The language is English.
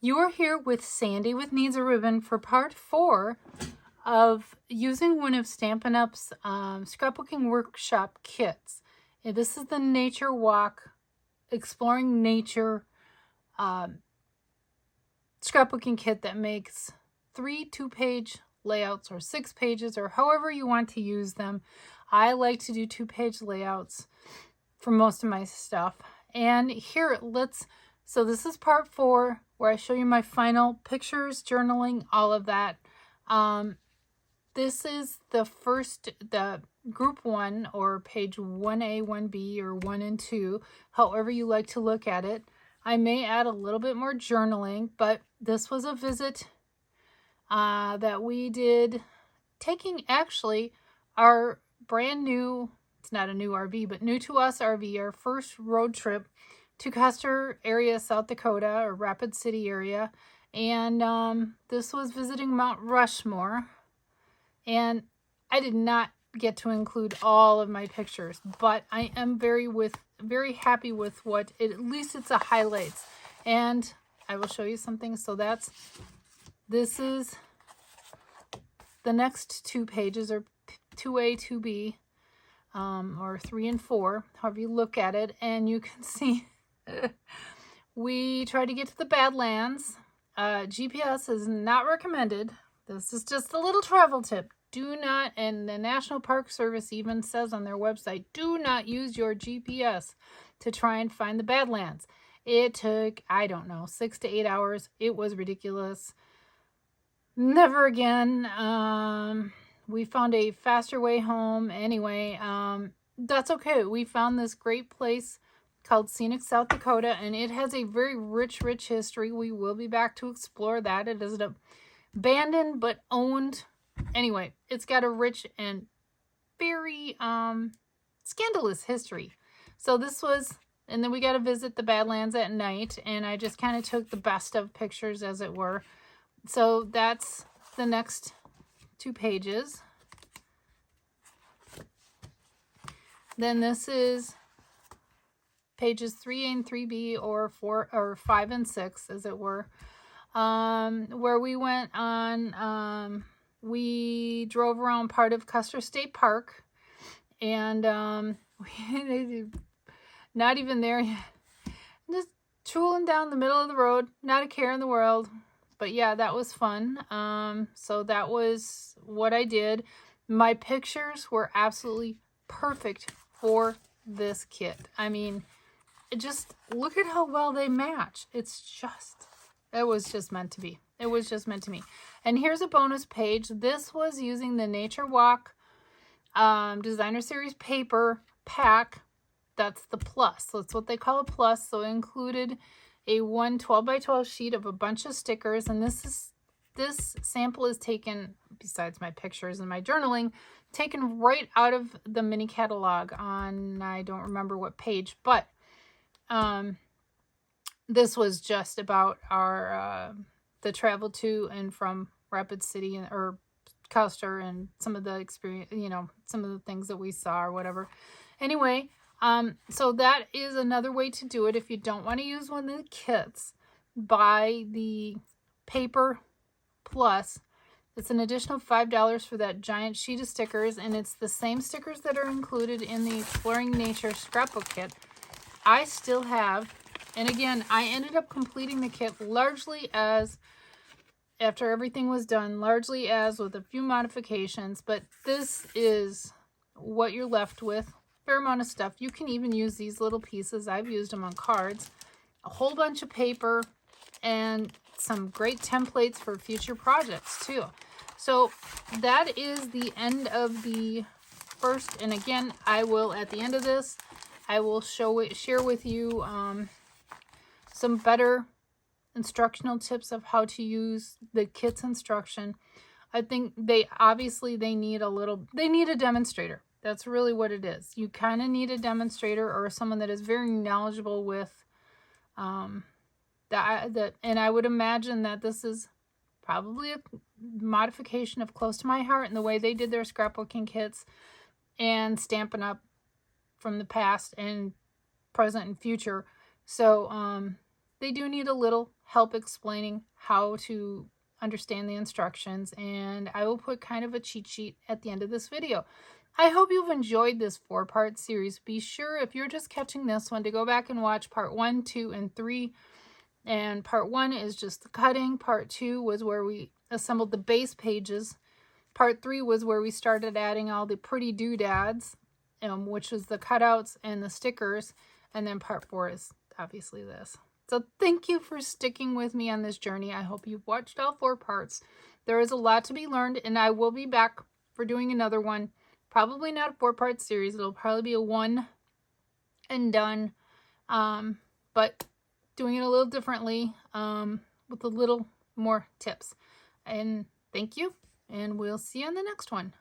You are here with Sandy with Needs a Ribbon for part 4 of using one of Stampin' Up's Scrapbooking Workshop Kits. This is the Nature Walk, Exploring Nature scrapbooking kit that makes 3 2-page layouts or 6 pages or however you want to use them. I like to do 2-page layouts for most of my stuff. And here, so this is part 4 where I show you my final pictures, journaling, all of that. This is the group 1 or page 1A, 1B, or 1 and 2, however you like to look at it. I may add a little bit more journaling, but this was a visit that we did, taking actually our brand new, it's not a new RV, but new to us RV, our first road trip to Custer area, South Dakota, or Rapid City area. And this was visiting Mount Rushmore. And I did not get to include all of my pictures, but I am very happy with at least it's a highlights. And I will show you something. So this is the next 2 pages, or 2A, 2B, or 3 and 4, however you look at it. And you can see we tried to get to the Badlands. GPS is not recommended. This is just a little travel tip. Do not, and the National Park Service even says on their website, do not use your GPS to try and find the Badlands. It took, I don't know, 6 to 8 hours. It was ridiculous. Never again. We found a faster way home. Anyway, that's okay. We found this great place called Scenic South Dakota, and it has a very rich history. We will be back to explore that. It is an abandoned but owned. Anyway, it's got a rich and very scandalous history. So this was, and then we got to visit the Badlands at night, and I just kind of took the best of pictures, as it were. So that's the next 2 pages. Then this is pages 3A and 3B, or 4 or 5 and 6, as it were, where we went on. We drove around part of Custer State Park, and we not even there yet. Just tooling down the middle of the road, not a care in the world. But yeah, that was fun. So that was what I did. My pictures were absolutely perfect for this kit. I mean, just look at how well they match. It was just meant to be. It was just meant to be. And here's a bonus page. This was using the Nature Walk Designer Series paper pack. That's the plus. So that's what they call a plus. So it included a 12 by 12 sheet of a bunch of stickers. And this sample is taken, besides my pictures and my journaling, taken right out of the mini catalog on, I don't remember what page, but this was just about our the travel to and from Rapid City or Custer, and some of the experience, some of the things that we saw or whatever. Anyway, so that is another way to do it. If you don't want to use one of the kits, buy the paper plus. It's an additional $5 for that giant sheet of stickers, and it's the same stickers that are included in the Exploring Nature Scrapbook Kit. I still have, and again, I ended up completing the kit largely as, after everything was done, largely as with a few modifications, but this is what you're left with. Fair amount of stuff. You can even use these little pieces. I've used them on cards. A whole bunch of paper and some great templates for future projects too. So that is the end of first, and again, I will, at the end of this, I will share with you some better instructional tips of how to use the kit's instruction. I think they need a demonstrator. That's really what it is. You kind of need a demonstrator or someone that is very knowledgeable with that. And I would imagine that this is probably a modification of close to my heart in the way they did their scrapbooking kits and Stampin' Up from the past and present and future. So they do need a little help explaining how to understand the instructions, and I will put kind of a cheat sheet at the end of this video. I hope you've enjoyed this 4-part series. Be sure, if you're just catching this one, to go back and watch part 1, 2, and 3. And part 1 is just the cutting. Part 2 was where we assembled the base pages. Part 3 was where we started adding all the pretty doodads, which was the cutouts and the stickers. And then part 4 is obviously this. So thank you for sticking with me on this journey. I hope you've watched all 4 parts. There is a lot to be learned, and I will be back for doing another one. Probably not a 4-part series. It'll probably be a one and done. But doing it a little differently, with a little more tips. And thank you, and we'll see you on the next one.